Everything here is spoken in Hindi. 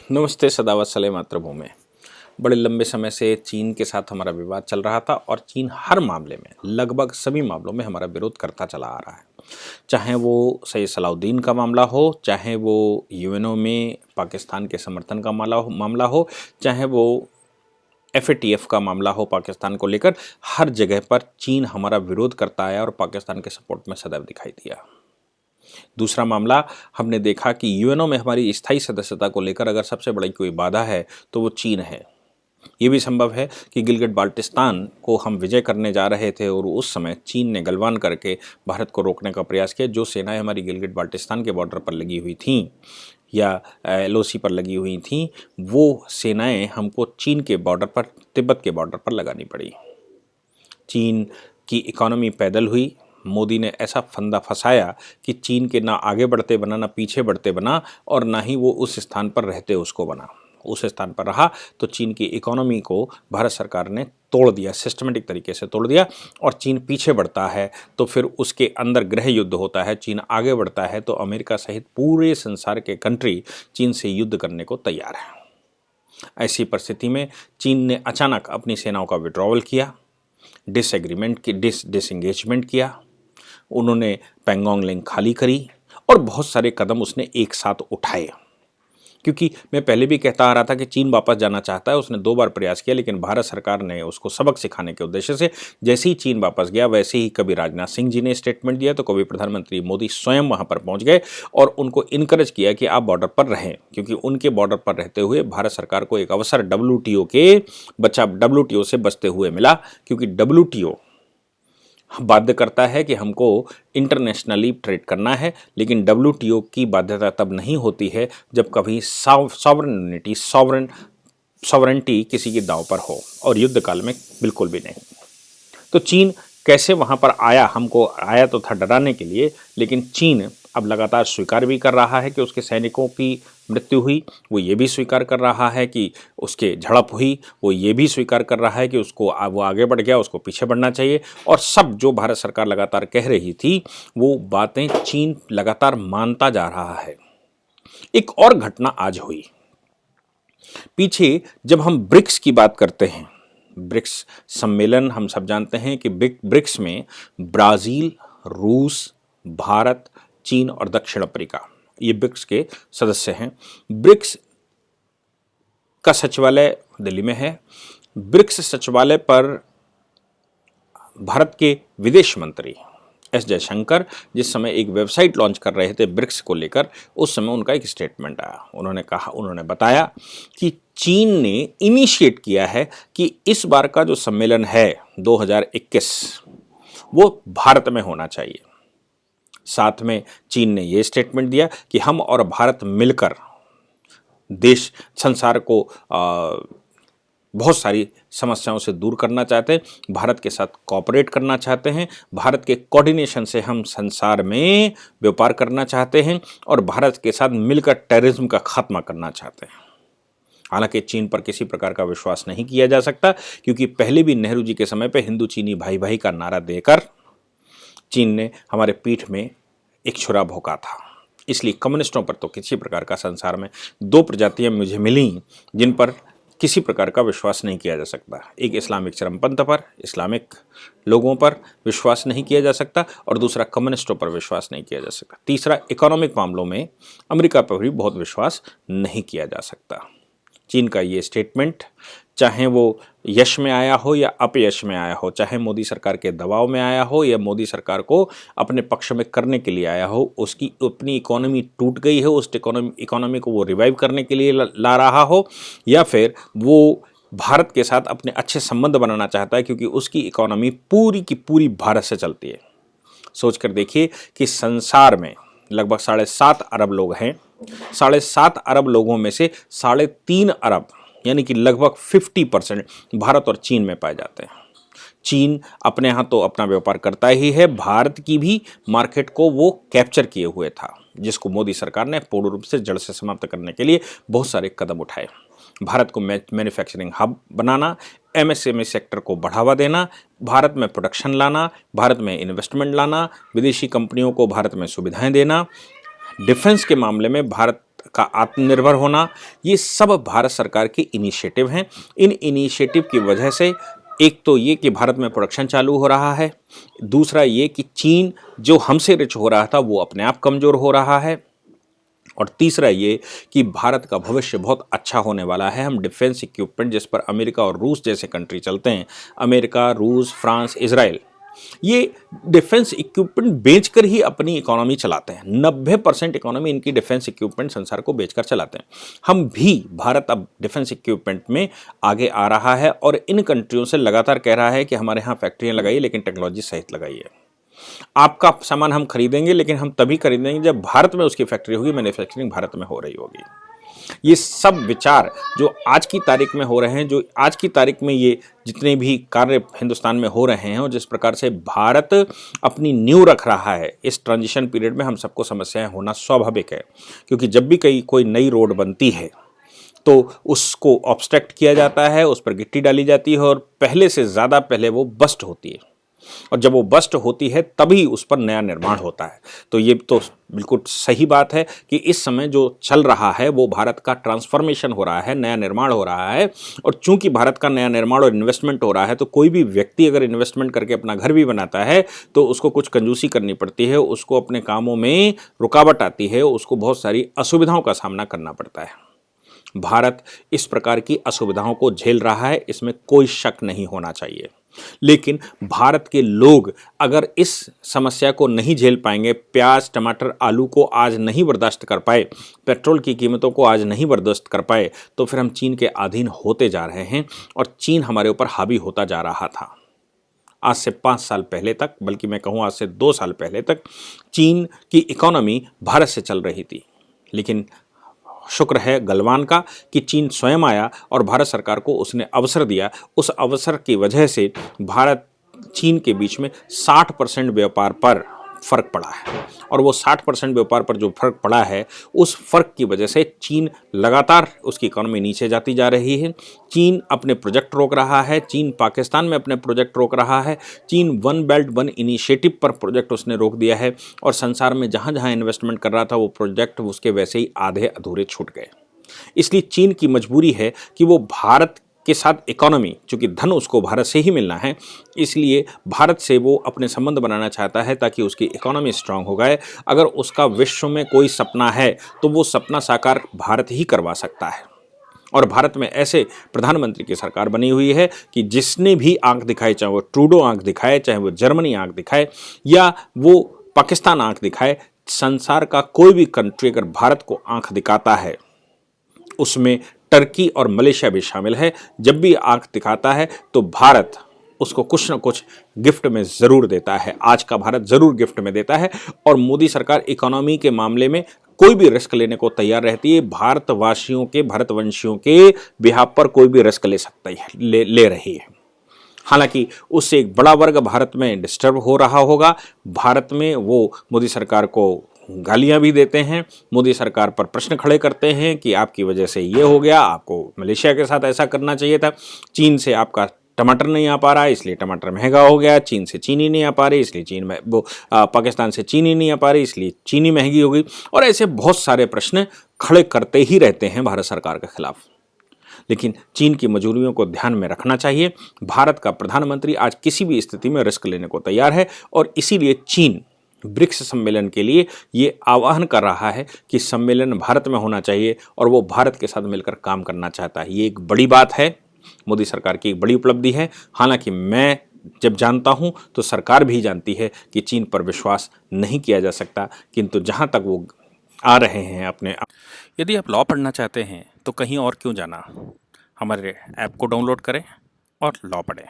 नमस्ते। सदावत सले मातृभूमि। बड़े लंबे समय से चीन के साथ हमारा विवाद चल रहा था और चीन हर मामले में, लगभग सभी मामलों में हमारा विरोध करता चला आ रहा है। चाहे वो सैयद सलाउद्दीन का मामला हो, चाहे वो यूएनओ में पाकिस्तान के समर्थन का मामला हो, चाहे वो एफएटीएफ का मामला हो पाकिस्तान को लेकर, हर जगह पर चीन हमारा विरोध करता आया और पाकिस्तान के सपोर्ट में सदैव दिखाई दिया। दूसरा मामला, हमने देखा कि यूएनओ में हमारी स्थायी सदस्यता को लेकर अगर सबसे बड़ी कोई बाधा है तो वो चीन है। ये भी संभव है कि गिलगिट बाल्टिस्तान को हम विजय करने जा रहे थे और उस समय चीन ने गलवान करके भारत को रोकने का प्रयास किया। जो सेनाएं हमारी गिलगिट बाल्टिस्तान के बॉर्डर पर लगी हुई थीं या एलओसी पर लगी हुई थीं, वो सेनाएं हमको चीन के बॉर्डर पर, तिब्बत के बॉर्डर पर लगानी पड़ी। चीन की इकोनॉमी पैदल हुई। मोदी ने ऐसा फंदा फंसाया कि चीन के ना आगे बढ़ते बना, ना पीछे बढ़ते बना, और ना ही वो उस स्थान पर रहते उसको बना। उस स्थान पर रहा तो चीन की इकोनॉमी को भारत सरकार ने तोड़ दिया, सिस्टमेटिक तरीके से तोड़ दिया। और चीन पीछे बढ़ता है तो फिर उसके अंदर गृह युद्ध होता है। चीन आगे बढ़ता है तो अमेरिका सहित पूरे संसार के कंट्री चीन से युद्ध करने को तैयार है। ऐसी परिस्थिति में चीन ने अचानक अपनी सेनाओं का विड्रॉवल किया, डिसएंगेजमेंट किया। उन्होंने पैंगोंग लिंक खाली करी और बहुत सारे कदम उसने एक साथ उठाए। क्योंकि मैं पहले भी कहता आ रहा था कि चीन वापस जाना चाहता है। उसने 2 बार प्रयास किया, लेकिन भारत सरकार ने उसको सबक सिखाने के उद्देश्य से जैसे ही चीन वापस गया, वैसे ही कभी राजनाथ सिंह जी ने स्टेटमेंट दिया तो कभी प्रधानमंत्री मोदी स्वयं वहां पर पहुंच गए और उनको इनकरेज किया कि आप बॉर्डर पर रहें। क्योंकि उनके बॉर्डर पर रहते हुए भारत सरकार को एक अवसर डब्ल्यूटीओ से बचते हुए मिला। क्योंकि डब्ल्यूटीओ बाध्य करता है कि हमको इंटरनेशनली ट्रेड करना है, लेकिन डब्ल्यूटीओ की बाध्यता तब नहीं होती है जब कभी सॉवरेंटी किसी की दांव पर हो, और युद्ध काल में बिल्कुल भी नहीं। तो चीन कैसे वहां पर आया? हमको आया तो था डराने के लिए, लेकिन चीन अब लगातार स्वीकार भी कर रहा है कि उसके सैनिकों की मृत्यु हुई। वो ये भी स्वीकार कर रहा है कि उसके झड़प हुई। वो ये भी स्वीकार कर रहा है कि वो आगे बढ़ गया, उसको पीछे बढ़ना चाहिए। और सब जो भारत सरकार लगातार कह रही थी, वो बातें चीन लगातार मानता जा रहा है। एक और घटना आज हुई। पीछे जब हम ब्रिक्स की बात करते हैं, ब्रिक्स सम्मेलन, हम सब जानते हैं कि ब्रिक्स में ब्राज़ील, रूस, भारत, चीन और दक्षिण अफ्रीका, ये ब्रिक्स के सदस्य हैं। ब्रिक्स का सचिवालय दिल्ली में है। ब्रिक्स सचिवालय पर भारत के विदेश मंत्री एस जयशंकर जिस समय एक वेबसाइट लॉन्च कर रहे थे ब्रिक्स को लेकर, उस समय उनका एक स्टेटमेंट आया। उन्होंने बताया कि चीन ने इनिशिएट किया है कि इस बार का जो सम्मेलन है 2021, वो भारत में होना चाहिए। साथ में चीन ने यह स्टेटमेंट दिया कि हम और भारत मिलकर देश संसार को बहुत सारी समस्याओं से दूर करना चाहते हैं, भारत के साथ कोऑपरेट करना चाहते हैं, भारत के कोऑर्डिनेशन से हम संसार में व्यापार करना चाहते हैं और भारत के साथ मिलकर टेररिज्म का खात्मा करना चाहते हैं। हालांकि चीन पर किसी प्रकार का विश्वास नहीं किया जा सकता, क्योंकि पहले भी नेहरू जी के समय पर हिंदू चीनी भाई भाई का नारा देकर चीन ने हमारे पीठ में एक छुरा भोंका था। इसलिए कम्युनिस्टों पर तो किसी प्रकार का, संसार में 2 प्रजातियां मुझे मिली जिन पर किसी प्रकार का विश्वास नहीं किया जा सकता। एक इस्लामिक चरमपंथ पर, इस्लामिक लोगों पर विश्वास नहीं किया जा सकता, और दूसरा कम्युनिस्टों पर विश्वास नहीं किया जा सकता। तीसरा, इकोनॉमिक मामलों में अमेरिका पर भी बहुत विश्वास नहीं किया जा सकता। चीन का ये स्टेटमेंट, चाहे वो यश में आया हो या अपयश में आया हो, चाहे मोदी सरकार के दबाव में आया हो या मोदी सरकार को अपने पक्ष में करने के लिए आया हो, उसकी अपनी इकोनॉमी टूट गई है, उस इकोनॉमी को वो रिवाइव करने के लिए ला रहा हो, या फिर वो भारत के साथ अपने अच्छे संबंध बनाना चाहता है, क्योंकि उसकी इकोनॉमी पूरी की पूरी भारत से चलती है। सोच कर देखिए कि संसार में लगभग 7.5 अरब लोग हैं। 7.5 अरब लोगों में से 3.5 अरब, यानी कि लगभग 50% भारत और चीन में पाए जाते हैं। चीन अपने यहाँ तो अपना व्यापार करता ही है, भारत की भी मार्केट को वो कैप्चर किए हुए था, जिसको मोदी सरकार ने पूर्ण रूप से जड़ से समाप्त करने के लिए बहुत सारे कदम उठाए। भारत को मैन्युफैक्चरिंग हब बनाना, एमएसएमई सेक्टर को बढ़ावा देना, भारत में प्रोडक्शन लाना, भारत में इन्वेस्टमेंट लाना, विदेशी कंपनियों को भारत में सुविधाएं देना, डिफेंस के मामले में भारत का आत्मनिर्भर होना, ये सब भारत सरकार के इनिशिएटिव हैं। इन इनिशिएटिव की वजह से एक तो ये कि भारत में प्रोडक्शन चालू हो रहा है, दूसरा ये कि चीन जो हमसे रिच हो रहा था वो अपने आप कमज़ोर हो रहा है, और तीसरा ये कि भारत का भविष्य बहुत अच्छा होने वाला है। हम डिफेंस इक्विपमेंट जिस पर अमेरिका और रूस जैसे कंट्री चलते हैं, अमेरिका, रूस, फ्रांस, इजराइल, ये डिफेंस इक्विपमेंट बेचकर ही अपनी इकोनॉमी चलाते हैं। 90% इकोनॉमी इनकी डिफेंस इक्विपमेंट संसार को बेचकर चलाते हैं। हम भी, भारत अब डिफेंस इक्विपमेंट में आगे आ रहा है और इन कंट्रियों से लगातार कह रहा है कि हमारे यहाँ फैक्ट्रियाँ लगाइए, लेकिन टेक्नोलॉजी सहित लगाइए। आपका सामान हम खरीदेंगे, लेकिन हम तभी खरीदेंगे जब भारत में उसकी फैक्ट्री होगी, मैन्युफैक्चरिंग भारत में हो रही होगी। ये सब विचार जो आज की तारीख में हो रहे हैं, जो आज की तारीख में ये जितने भी कार्य हिंदुस्तान में हो रहे हैं और जिस प्रकार से भारत अपनी नींव रख रहा है, इस ट्रांजिशन पीरियड में हम सबको समस्याएं होना स्वाभाविक है। क्योंकि जब भी कोई नई रोड बनती है तो उसको ऑब्स्ट्रक्ट किया जाता है, उस पर गिट्टी डाली जाती है और पहले से ज़्यादा पहले वो बस्ट होती है, और जब वो बस्ट होती है तभी उस पर नया निर्माण होता है। तो ये तो बिल्कुल सही बात है कि इस समय जो चल रहा है वो भारत का ट्रांसफॉर्मेशन हो रहा है, नया निर्माण हो रहा है। और चूंकि भारत का नया निर्माण और इन्वेस्टमेंट हो रहा है, तो कोई भी व्यक्ति अगर इन्वेस्टमेंट करके अपना घर भी बनाता है तो उसको कुछ कंजूसी करनी पड़ती है, उसको अपने कामों में रुकावट आती है, उसको बहुत सारी असुविधाओं का सामना करना पड़ता है। भारत इस प्रकार की असुविधाओं को झेल रहा है, इसमें कोई शक नहीं होना चाहिए। लेकिन भारत के लोग अगर इस समस्या को नहीं झेल पाएंगे, प्याज, टमाटर, आलू को आज नहीं बर्दाश्त कर पाए, पेट्रोल की कीमतों को आज नहीं बर्दाश्त कर पाए, तो फिर हम चीन के अधीन होते जा रहे हैं और चीन हमारे ऊपर हावी होता जा रहा था। आज से 5 साल पहले तक, बल्कि मैं कहूँ आज से 2 साल पहले तक, चीन की इकोनॉमी भारत से चल रही थी। लेकिन शुक्र है गलवान का कि चीन स्वयं आया और भारत सरकार को उसने अवसर दिया। उस अवसर की वजह से भारत चीन के बीच में 60% व्यापार पर फर्क पड़ा है, और वो 60% व्यापार पर जो फर्क पड़ा है, उस फर्क की वजह से चीन लगातार उसकी इकोनॉमी नीचे जाती जा रही है। चीन अपने प्रोजेक्ट रोक रहा है, चीन पाकिस्तान में अपने प्रोजेक्ट रोक रहा है, चीन वन बेल्ट वन इनिशिएटिव पर प्रोजेक्ट उसने रोक दिया है, और संसार में जहाँ जहाँ इन्वेस्टमेंट कर रहा था वो प्रोजेक्ट उसके वैसे ही आधे अधूरे छूट गए। इसलिए चीन की मजबूरी है कि वो भारत के साथ इकोनॉमी, चूंकि धन उसको भारत से ही मिलना है, इसलिए भारत से वो अपने संबंध बनाना चाहता है ताकि उसकी इकोनॉमी स्ट्रांग हो गए। अगर उसका विश्व में कोई सपना है तो वो सपना साकार भारत ही करवा सकता है। और भारत में ऐसे प्रधानमंत्री की सरकार बनी हुई है कि जिसने भी आंख दिखाई, चाहे वो ट्रूडो आंख दिखाए, चाहे वो जर्मनी आंख दिखाए, या वो पाकिस्तान आंख दिखाए, संसार का कोई भी कंट्री अगर भारत को आंख दिखाता है, उसमें टर्की और मलेशिया भी शामिल है, जब भी आंख दिखाता है तो भारत उसको कुछ न कुछ गिफ्ट में ज़रूर देता है। आज का भारत ज़रूर गिफ्ट में देता है, और मोदी सरकार इकोनॉमी के मामले में कोई भी रिस्क लेने को तैयार रहती है। भारतवासियों के, भारतवंशियों के बिहाफ पर कोई भी रिस्क ले सकता है, ले रही है। हालांकि उससे एक बड़ा वर्ग भारत में डिस्टर्ब हो रहा होगा। भारत में वो मोदी सरकार को गालियां भी देते हैं, मोदी सरकार पर प्रश्न खड़े करते हैं कि आपकी वजह से ये हो गया, आपको मलेशिया के साथ ऐसा करना चाहिए था, चीन से आपका टमाटर नहीं आ पा रहा है इसलिए टमाटर महंगा हो गया, चीन से चीनी नहीं आ पा रही इसलिए चीन में पाकिस्तान से चीनी नहीं आ पा रही इसलिए चीनी महंगी हो गई, और ऐसे बहुत सारे प्रश्न खड़े करते ही रहते हैं भारत सरकार के खिलाफ। लेकिन चीन की मजबूरियों को ध्यान में रखना चाहिए। भारत का प्रधानमंत्री आज किसी भी स्थिति में रिस्क लेने को तैयार है, और इसीलिए चीन ब्रिक्स सम्मेलन के लिए ये आह्वान कर रहा है कि सम्मेलन भारत में होना चाहिए, और वो भारत के साथ मिलकर काम करना चाहता है। ये एक बड़ी बात है, मोदी सरकार की एक बड़ी उपलब्धि है। हालांकि मैं जब जानता हूं तो सरकार भी जानती है कि चीन पर विश्वास नहीं किया जा सकता, किंतु जहां तक वो आ रहे हैं अपने। यदि आप लॉ पढ़ना चाहते हैं तो कहीं और क्यों जाना, हमारे ऐप को डाउनलोड करें और लॉ पढ़ें।